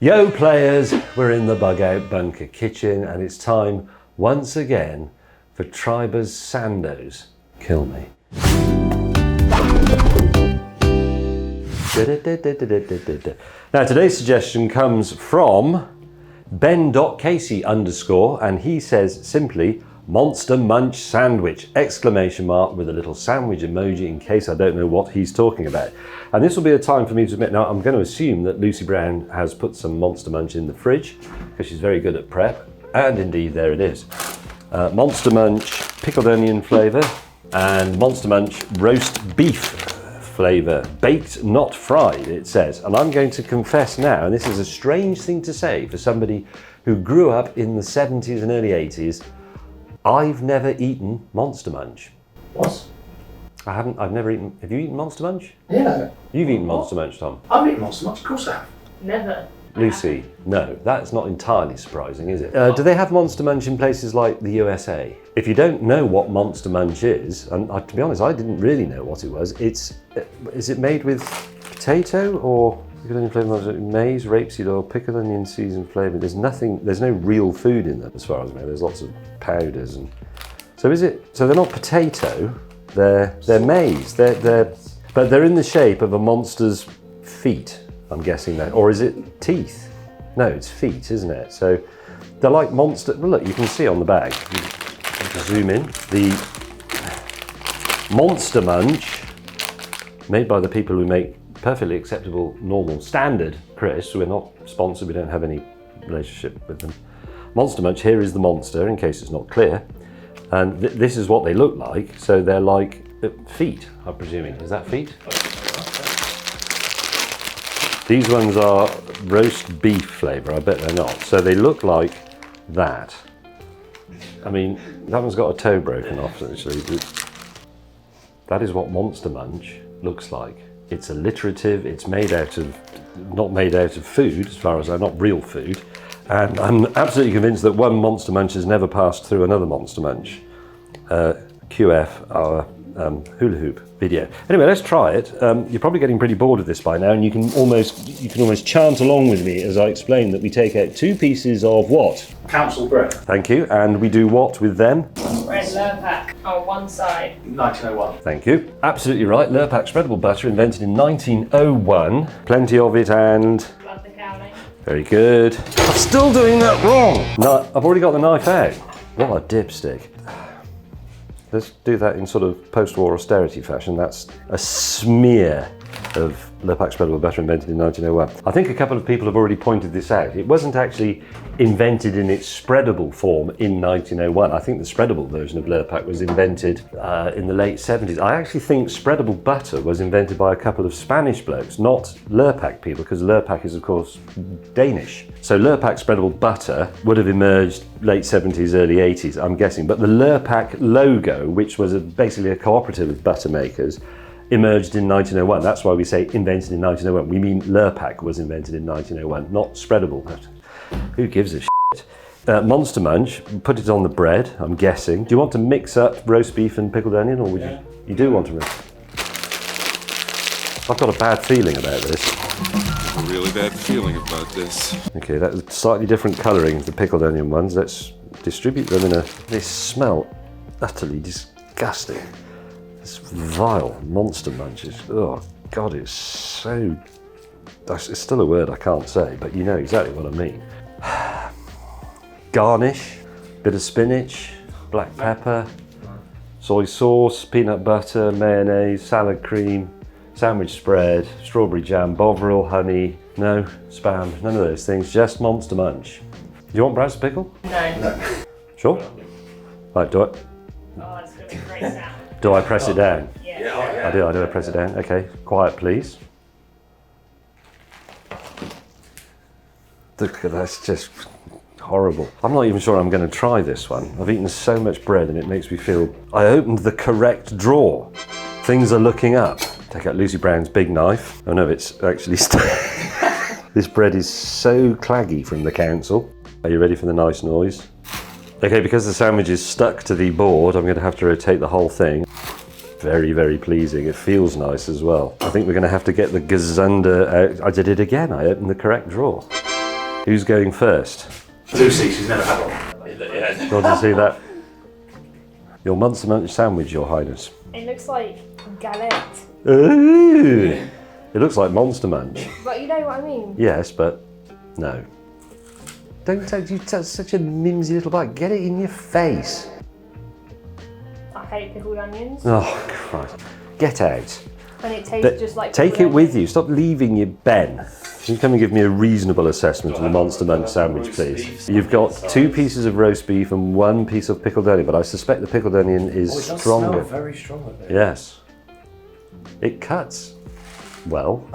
Yo players, we're in the Bug Out Bunker kitchen and it's time once again for Tribers Sandos. Kill me. Now today's suggestion comes from Ben.Casey_ and he says simply Monster Munch sandwich, ! With a little sandwich emoji in case I don't know what he's talking about. And this will be a time for me to admit, now I'm going to assume that Lucy Brown has put some Monster Munch in the fridge because she's very good at prep, and indeed there it is. Monster Munch pickled onion flavour and Monster Munch roast beef flavour, baked not fried it says. And I'm going to confess now, and this is a strange thing to say for somebody who grew up in the 70s and early 80s, I've never eaten Monster Munch. What? I've never eaten. Have you eaten Monster Munch? Yeah. You've eaten Monster Munch, Tom? I've eaten Monster Munch, of course I have. Never. Lucy, no, that's not entirely surprising, is it? Do they have Monster Munch in places like the USA? If you don't know what Monster Munch is, and to be honest, I didn't really know what it was, is it made with potato or pickled onion flavour, maize, rapeseed oil, pickled onion seasoned flavour? There's no real food in them as far as I know. There's lots of powders and so so they're not potato, they're maize. But they're in the shape of a monster's feet, I'm guessing that. Or is it teeth? No, it's feet, isn't it? So they're like monster. Well, look, you can see on the bag. Zoom in. The Monster Munch, made by the people who make perfectly acceptable, normal, standard crisps. We're not sponsored, we don't have any relationship with them. Monster Munch, here is the monster, in case it's not clear. And this is what they look like. So they're like feet, I'm presuming. Is that feet? These ones are roast beef flavour, I bet they're not. So they look like that. I mean, that one's got a toe broken off, actually. That is what Monster Munch looks like. It's alliterative, it's not made out of food, as far as I know, not real food. And I'm absolutely convinced that one Monster Munch has never passed through another Monster Munch. QF, our hula hoop video. Anyway, let's try it. You're probably getting pretty bored of this by now, and you can almost chant along with me as I explain that we take out 2 pieces of what? Council bread. Thank you. And we do what with them? Red Lurpak on one side. 1901. Thank you. Absolutely right. Lurpak spreadable butter, invented in 1901. Plenty of it and... Love the cowling. Very good. I'm still doing that wrong. No, I've already got the knife out. What a dipstick. Let's do that in sort of post-war austerity fashion. That's a smear of Lurpak spreadable butter invented in 1901. I think a couple of people have already pointed this out. It wasn't actually invented in its spreadable form in 1901. I think the spreadable version of Lurpak was invented in the late 70s. I actually think spreadable butter was invented by a couple of Spanish blokes, not Lurpak people, because Lurpak is of course Danish. So Lurpak spreadable butter would have emerged late 70s, early 80s, I'm guessing. But the Lurpak logo, which was basically a cooperative of butter makers, emerged in 1901. That's why we say invented in 1901. We mean Lurpak was invented in 1901, not spreadable. Who gives a shit? Monster Munch, put it on the bread, I'm guessing. Do you want to mix up roast beef and pickled onion, or would you do want to? I've got a bad feeling about this. A really bad feeling about this. Okay, that's slightly different colouring of the pickled onion ones. Let's distribute them in They smell utterly disgusting. This vile Monster Munch is, oh God, it's so, it's still a word I can't say, but you know exactly what I mean. Garnish, bit of spinach, black pepper, soy sauce, peanut butter, mayonnaise, salad cream, sandwich spread, strawberry jam, bovril, honey, no, spam, none of those things, just Monster Munch. Do you want Brad's pickle? No. Sure? Right, do it. Oh, it's going to be great sound. Do I press it down? Yeah. I do, I press it down. Okay, quiet please. Look, that's just horrible. I'm not even sure I'm going to try this one. I've eaten so much bread and it makes me feel... I opened the correct drawer. Things are looking up. Take out Lucy Brown's big knife. Oh no, it's actually... This bread is so claggy from the council. Are you ready for the nice noise? Okay, because the sandwich is stuck to the board, I'm going to have to rotate the whole thing. Very, very pleasing. It feels nice as well. I think we're going to have to get the gazunder out. I did it again. I opened the correct drawer. Who's going first? Lucy, she's never had one. Yeah. Want to see that? Your Monster Munch sandwich, Your Highness. It looks like galette. Ooh! It looks like Monster Munch. But you know what I mean? Yes, but no. Don't take you such a mimsy little bite. Get it in your face. I hate pickled onions. Oh, Christ. Get out. And it tastes just like Take it pickled with onions. you. Stop leaving your Ben. Can you come and give me a reasonable assessment of the Monster Munch sandwich, please? You've got 2 pieces of roast beef and 1 piece of pickled onion, but I suspect the pickled onion is stronger. Very strong. Yes. It cuts well.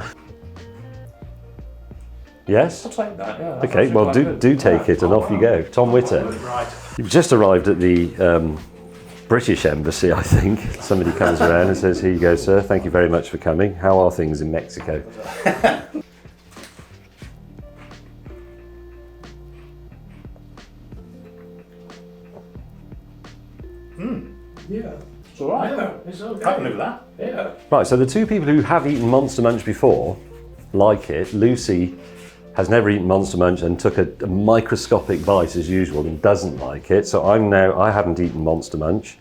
Yes? I'll take that, yeah. Okay, well, do take it and off you go. Tom Witter. Right. You've just arrived at the British Embassy, I think. Somebody comes around and says, here you go, sir. Thank you very much for coming. How are things in Mexico? Yeah. It's all right. Yeah, it's okay. I can live with that. Yeah. Right, so the 2 people who have eaten Monster Munch before like it. Lucy has never eaten Monster Munch and took a microscopic bite as usual and doesn't like it. So I haven't eaten Monster Munch.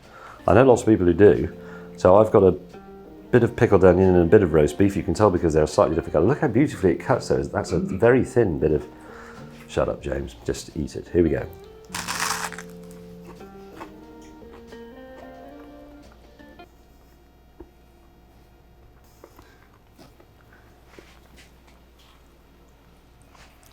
I know lots of people who do. So I've got a bit of pickled onion and a bit of roast beef. You can tell because they're slightly different colour. Look how beautifully it cuts those. That's a very thin bit of... Shut up, James. Just eat it. Here we go.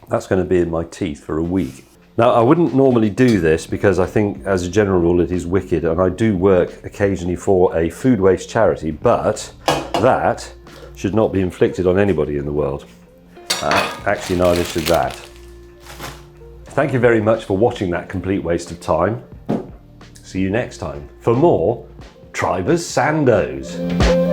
That's going to be in my teeth for a week. Now, I wouldn't normally do this because I think, as a general rule, it is wicked, and I do work occasionally for a food waste charity, but that should not be inflicted on anybody in the world. Actually, neither should that. Thank you very much for watching that complete waste of time. See you next time for more Tribers Sandos.